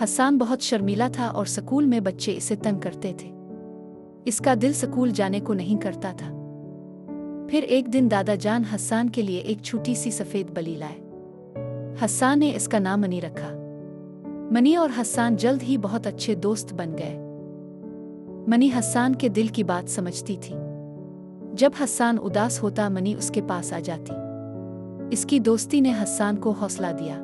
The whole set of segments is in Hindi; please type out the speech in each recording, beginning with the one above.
हस्सान बहुत शर्मीला था और स्कूल में बच्चे इसे तंग करते थे। इसका दिल स्कूल जाने को नहीं करता था। फिर एक दिन दादा जान हस्सान के लिए एक छोटी सी सफ़ेद बली लाए। हस्सान ने इसका नाम मनी रखा। मनी और हस्सान जल्द ही बहुत अच्छे दोस्त बन गए। मनी हस्सान के दिल की बात समझती थी। जब हस्सान उदास होता, मनी उसके पास आ जाती। इसकी दोस्ती ने हस्सान को हौसला दिया।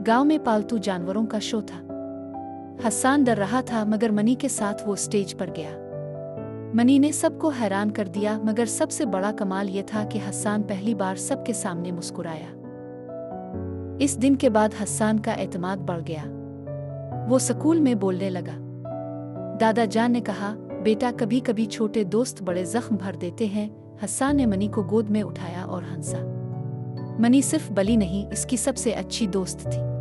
गांव में पालतू जानवरों का शो था। हस्सान डर रहा था, मगर मनी के साथ वो स्टेज पर गया। मनी ने सबको हैरान कर दिया, मगर सबसे बड़ा कमाल ये था कि हस्सान पहली बार सबके सामने मुस्कुराया। इस दिन के बाद हस्सान का एतमाद बढ़ गया। वो स्कूल में बोलने लगा। दादा जान ने कहा, बेटा, कभी कभी छोटे दोस्त बड़े जख्म भर देते हैं। हस्सान ने मनी को गोद में उठाया और हंसा। मनी सिर्फ बली नहीं, इसकी सबसे अच्छी दोस्त थी।